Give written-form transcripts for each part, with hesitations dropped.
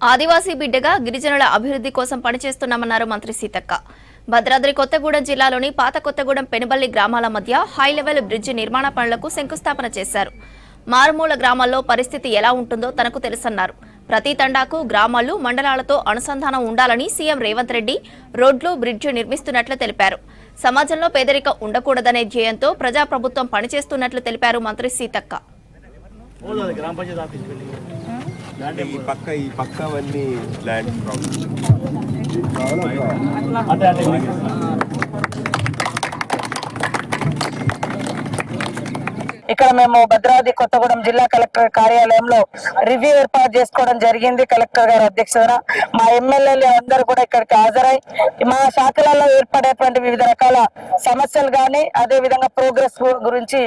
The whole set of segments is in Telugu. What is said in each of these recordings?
ఆదివాసీ బిడ్డగా గిరిజనుల అభివృద్ధి కోసం పనిచేస్తున్నామన్నారు మంత్రి సీతక్క. భద్రాద్రి కొత్తగూడెం జిల్లాలోని పాత కొత్తగూడెం పెనుబల్లి గ్రామాల మధ్య హై లెవెల్ బ్రిడ్జి నిర్మాణ పనులకు శంకుస్థాపన చేశారు. మారుమూల గ్రామాల్లో పరిస్థితి ఎలా ఉంటుందో తనకు తెలుసన్నారు. ప్రతి తండాకు గ్రామాలు మండలాలతో అనుసంధానం ఉండాలని సీఎం రేవంత్ రెడ్డి రోడ్లు బ్రిడ్జి నిర్మిస్తున్నట్లు తెలిపారు. సమాజంలో పేదరికం ఉండకూడదనే ధ్యేయంతో ప్రజాప్రభుత్వం పనిచేస్తున్నట్లు తెలిపారు మంత్రి సీతక్క. ఈ పక్కవన్నీ ల్యాండ్ ఇక్కడ మేము భద్రాద్రి కొత్తగూడెం జిల్లా కలెక్టర్ కార్యాలయంలో రివ్యూ ఏర్పాటు చేసుకోవడం జరిగింది. కలెక్టర్ గారి అధ్యక్షతన మా ఎమ్మెల్యేలు అందరూ కూడా ఇక్కడికి హాజరై మా శాఖలలో ఏర్పడేటువంటి వివిధ రకాల సమస్యలు కానీ అదే విధంగా ప్రోగ్రెస్ గురించి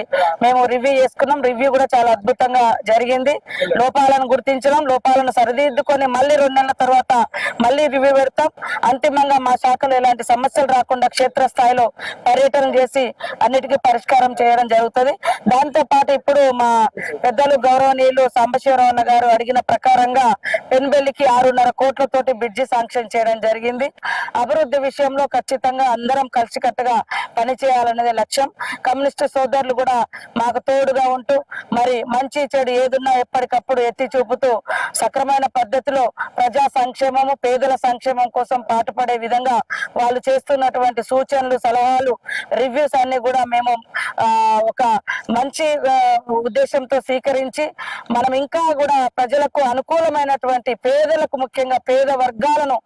మేము రివ్యూ చేసుకున్నాం. రివ్యూ కూడా చాలా అద్భుతంగా జరిగింది. లోపాలను గుర్తించడం, లోపాలను సరిదిద్దుకొని మళ్ళీ 2 నెలల తర్వాత మళ్ళీ రివ్యూ పెడతాం. అంతిమంగా మా శాఖలో ఎలాంటి సమస్యలు రాకుండా క్షేత్రస్థాయిలో పర్యటన చేసి అన్నిటికీ పరిష్కారం చేయడం జరుగుతుంది. దాంతో పాటు ఇప్పుడు మా పెద్దలు గౌరవనీయులు సాంబశివరావు గారు అడిగిన ప్రకారంగా పెనుబెల్లికి 6.5 కోట్లతోటి బ్రిడ్జి శాంక్షన్ చేయడం జరిగింది. అభివృద్ధి విషయంలో ఖచ్చితంగా అందరం కలిసికట్టుగా పనిచేయాలనేది లక్ష్యం. కమ్యూనిస్టు సోదరులు కూడా మాకు తోడుగా ఉంటూ మరి మంచి చెడు ఏదున్నా ఎప్పటికప్పుడు ఎత్తి చూపుతూ సక్రమైన పద్ధతిలో ప్రజా సంక్షేమము పేదల సంక్షేమం కోసం పాటుపడే విధంగా వాళ్ళు చేస్తున్నటువంటి సూచనలు సలహాలు రివ్యూస్ అన్ని కూడా మేము ఒక మంచి ఉద్దేశంతో స్వీకరించి మనం ఇంకా కూడా ప్రజలకు అనుకూలమైనటువంటి పేదలకు ముఖ్యంగా పేద వర్గాలను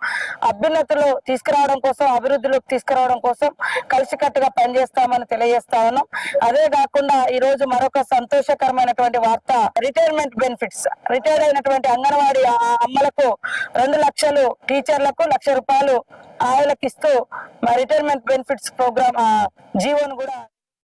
అభ్యున్నతిలో తీసుకురావడం కోసం అభివృద్ధిలోకి తీసుకురావడం కోసం కలిసికట్టుగా పనిచేస్తామని తెలియజేస్తా ఉన్నాం. అదే కాకుండా ఈ రోజు మరొక సంతోషకరమైనటువంటి వార్త, రిటైర్మెంట్ బెనిఫిట్స్ రిటైర్డ్ అయినటువంటి అంగన్వాడీ అమ్మలకు 2 లక్షలు, టీచర్లకు 1 లక్ష రూపాయలు ఆయనకి ఇస్తూ రిటైర్మెంట్ బెనిఫిట్స్ ప్రోగ్రామ్ జీవోను కూడా